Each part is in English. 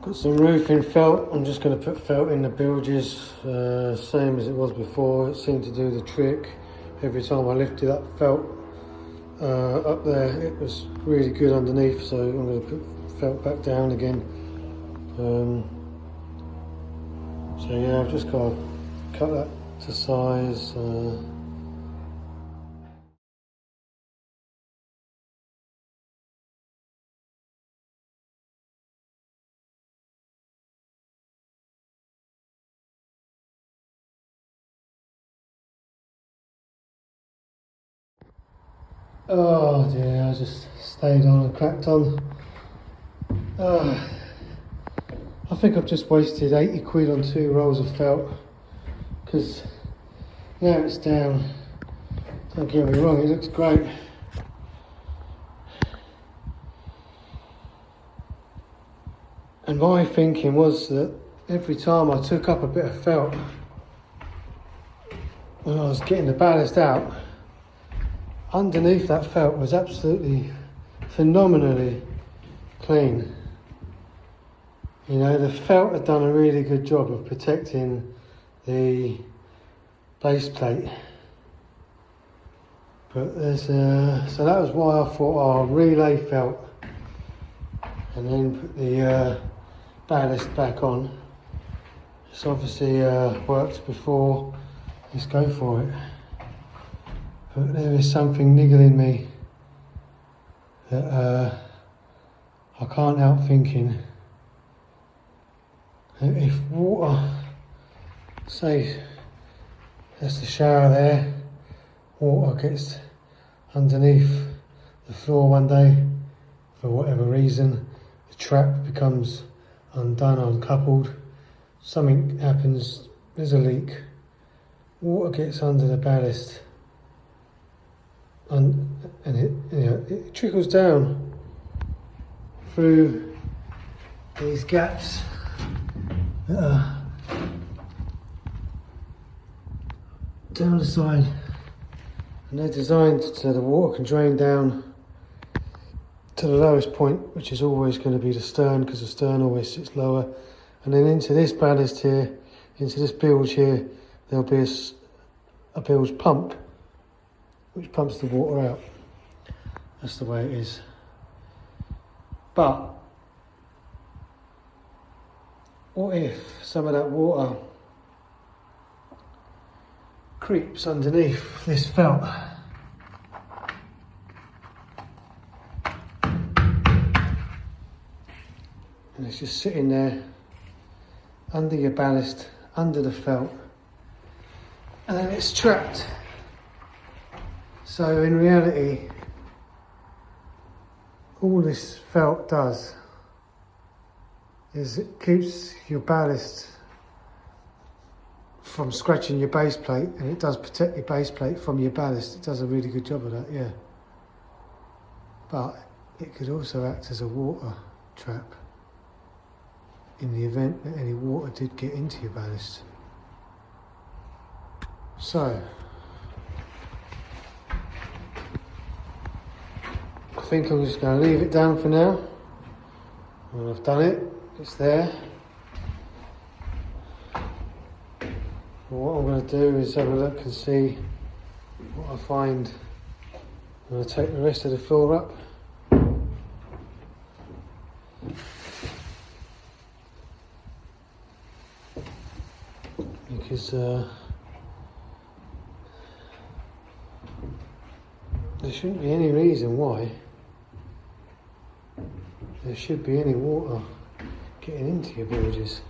Got some roofing felt. I'm just going to put felt in the bilges, same as it was before. It seemed to do the trick. Every time I lifted up felt up there, it was really good underneath, so I'm going to put felt back down again. So yeah, I've just got to cut that to size. Oh dear, I just stayed on and cracked on. I think I've just wasted 80 quid on 2 rolls of felt, because now it's down. Don't get me wrong, it looks great. And my thinking was that every time I took up a bit of felt, when I was getting the ballast out, underneath that felt was absolutely phenomenally clean. You know, the felt had done a really good job of protecting the base plate. But there's so that was why I thought, oh, I'll relay felt and then put the ballast back on. It's obviously worked before, let's go for it. But there is something niggling me that I can't help thinking that if water, say that's the shower there, water gets underneath the floor one day, for whatever reason, the trap becomes undone, uncoupled, something happens, there's a leak, water gets under the ballast, and it trickles down through these gaps that are down the side, and they're designed so the water can drain down to the lowest point, which is always going to be the stern, because the stern always sits lower, and then into this ballast here, into this bilge here, there'll be a bilge pump which pumps the water out. That's the way it is. But what if some of that water creeps underneath this felt? And it's just sitting there under your ballast, under the felt, and then it's trapped. So in reality, all this felt does is it keeps your ballast from scratching your base plate, and it does protect your base plate from your ballast. It does a really good job of that, yeah. But it could also act as a water trap in the event that any water did get into your ballast. So I think I'm just going to leave it down for now. When I've done it, it's there. And what I'm going to do is have a look and see what I find. I'm going to take the rest of the floor up. Because there shouldn't be any reason why there should be any water getting into your bilges.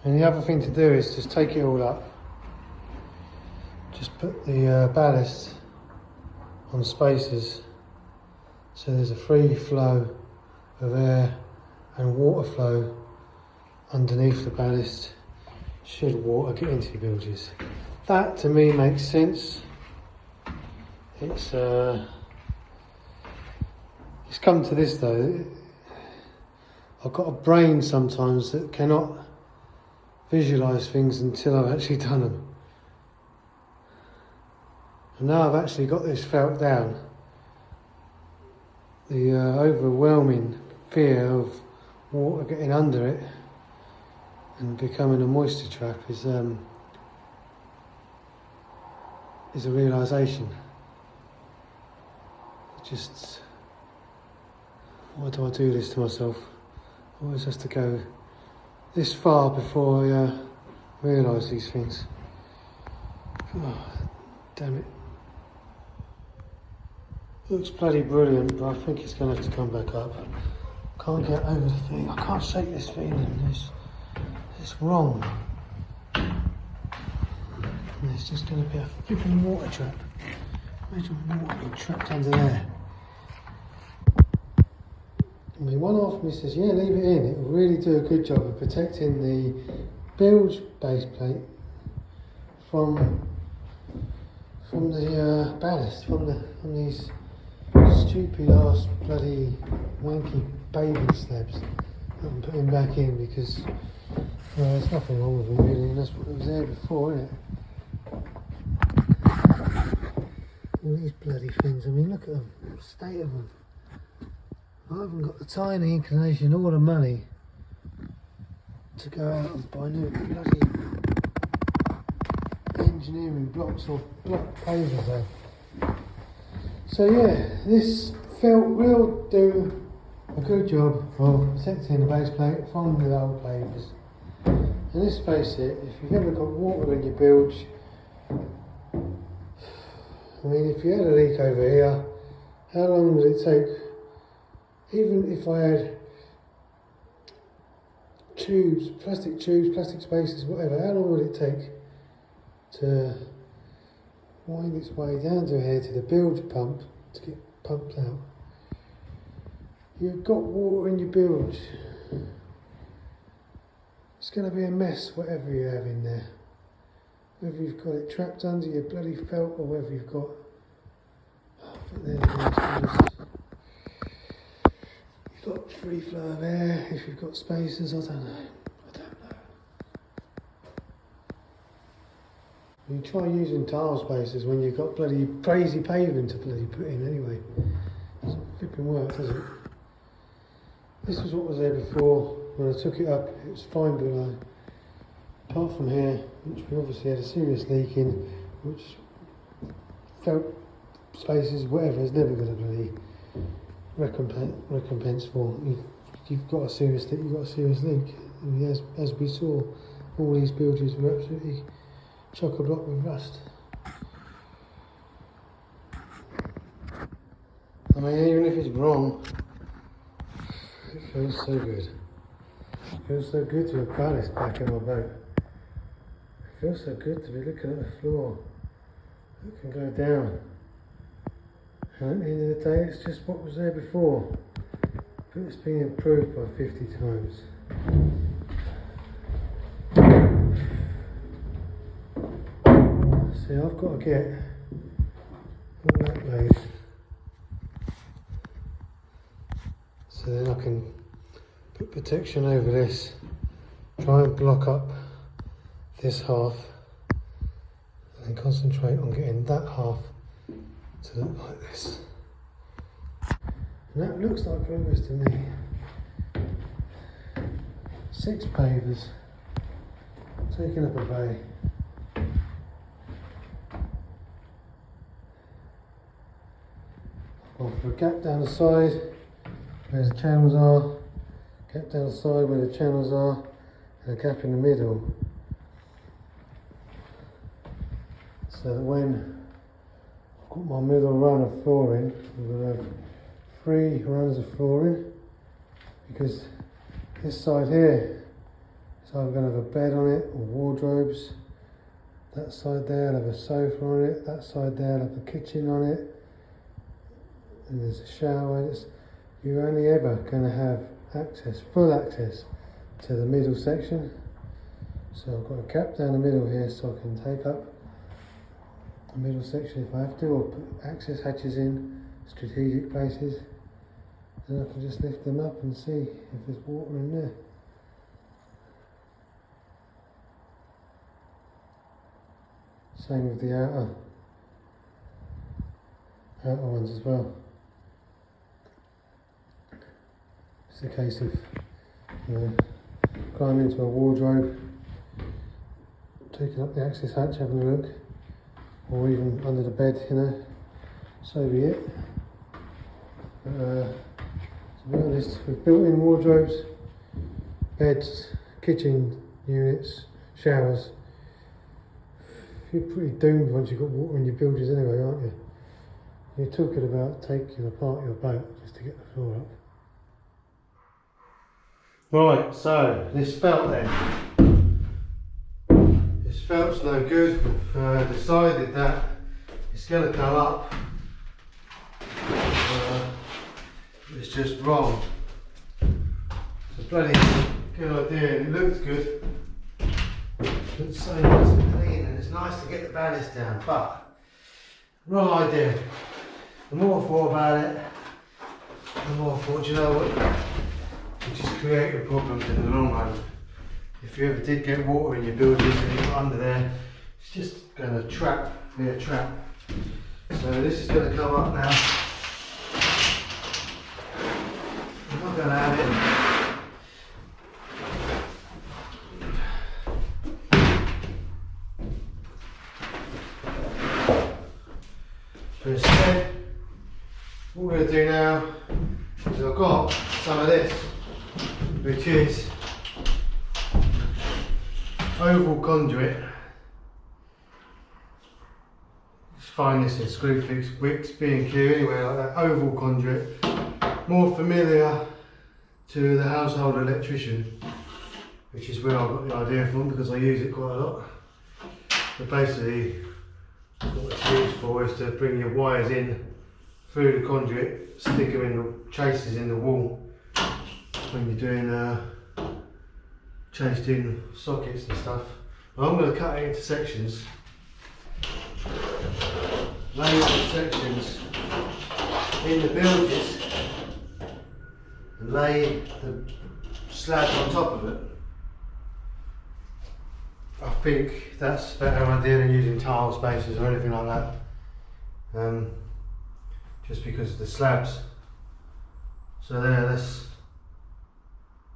And the other thing to do is just take it all up. Just put the ballast on spacers so there's a free flow of air and water flow underneath the ballast should water get into your bilges. That to me makes sense. It's come to this though. I've got a brain sometimes that cannot visualise things until I've actually done them. And now I've actually got this felt down, the overwhelming fear of water getting under it and becoming a moisture trap is a realisation. Just, why do I do this to myself? I always have to go this far before I realise these things. Oh, damn it. Looks bloody brilliant, but I think it's going to have to come back up. Can't get over the thing. I can't shake this feeling. It's wrong. And it's just going to be a flipping water trap. Imagine water being trapped under there. I mean, one half of me says, yeah, leave it in. It will really do a good job of protecting the bilge base plate from the ballast, from these stupid ass bloody wanky bathing slabs that I'm putting back in, because there's nothing wrong with them really, and that's what was there before, isn't it? All these bloody things, I mean, look at them, the state of them. I haven't got the tiny inclination or the money to go out and buy new bloody engineering blocks or block pavers there. So yeah, this felt will do a good job of protecting the base plate from the old pavers. And let's face it, if you've ever got water in your bilge, I mean, if you had a leak over here, how long would it take? Even if I had tubes, plastic spaces, whatever, how long would it take to wind its way down to here to the bilge pump to get pumped out? You've got water in your bilge. It's going to be a mess, whatever you have in there. Whether you've got it trapped under your bloody felt or whether you've got... You've got free flow of air, if you've got spaces, I don't know. You try using tile spaces when you've got bloody crazy paving to bloody put in anyway. It doesn't flipping work, does it? This was what was there before. When I took it up, it was fine below. Apart from here, which we obviously had a serious leak in, which felt spaces, whatever, is never going to bloody recompense for. You've got a serious leak, you've got a serious leak. I mean, as we saw, all these bilges were absolutely chock-a-block with rust. I mean, even if it's wrong, it feels so good. It feels so good to have ballast back in my boat. It feels so good to be looking at the floor that can go down. And at the end of the day, it's just what was there before, but it's been improved by 50 times. See, I've got to get all that laid, so then I can put protection over this, try and block up this half, and then concentrate on getting that half to look like this. And that looks like progress to me. 6 pavers, taking up a bay. Gone for a gap down the side where the channels are, gap down the side where the channels are, and a gap in the middle. So that when I've got my middle run of flooring, I'm going to have 3 runs of flooring, because this side here is either going to have a bed on it or wardrobes. That side there will have a sofa on it, that side there will have the kitchen on it, and there's a shower. You're only ever going to have access, full access to the middle section. So I've got a gap down the middle here so I can take up the middle section if I have to, or put access hatches in strategic places. Then I can just lift them up and see if there's water in there. Same with the outer ones as well. It's a case of, you know, climbing into a wardrobe, taking up the access hatch, having a look, or even under the bed, you know, so be it. But, to be honest, with built-in wardrobes, beds, kitchen units, showers, you're pretty doomed once you've got water in your bilges anyway, aren't you? You're talking about taking apart your boat just to get the floor up. Right, so this felt then. This felt's no good. We've decided that it's going to come up. It's just wrong. It's a bloody good idea and it looks good. It's so nice and clean and it's nice to get the ballast down, but wrong idea. The more I thought about it, the more I thought, you know what? You just create your problems in the long run. If you ever did get water in your buildings and you got under there, it's just going to be a trap. So this is going to come up now. I'm not going to have it. So instead, what we're going to do now is I've got some of this, which is oval conduit. Just find this in Screwfix, Wicks, B&Q, anywhere like that. Oval conduit, more familiar to the household electrician, which is where I got the idea from because I use it quite a lot. But basically, what it's used for is to bring your wires in through the conduit, stick them in the chases in the wall when you're doing chased in sockets and stuff. Well, I'm going to cut it into sections, lay the sections in the bilges and lay the slab on top of it. I think that's a better idea than using tile spacers or anything like that. Just because of the slabs. So there,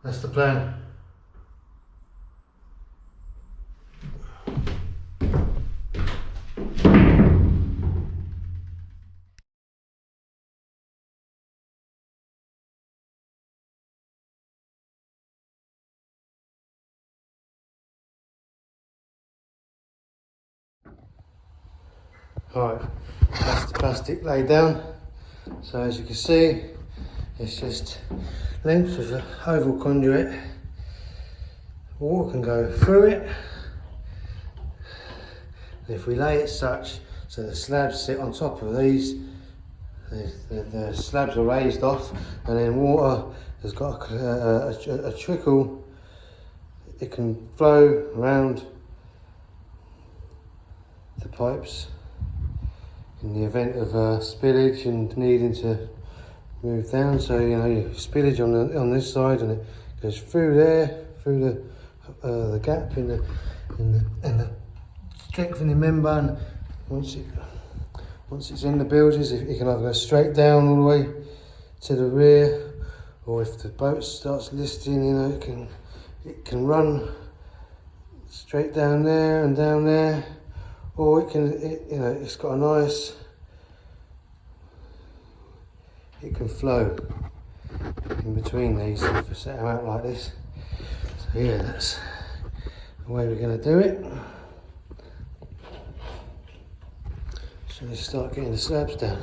that's the plan. Alright, that's the plastic laid down. So as you can see, it's just length of the oval conduit. Water can go through it. And if we lay it such so the slabs sit on top of these, the slabs are raised off, and then water has got a trickle. It can flow around the pipes in the event of spillage and needing to move down. So you know, you spillage on this side, and it goes through there, through the gap in the strengthening membrane. Once it's in the bilges, it can either go straight down all the way to the rear, or if the boat starts listing, you know, it can run straight down there and down there. Or you know, it's got a nice, it can flow in between these if we set them out like this. So yeah, that's the way we're going to do it. So let's start getting the slabs down.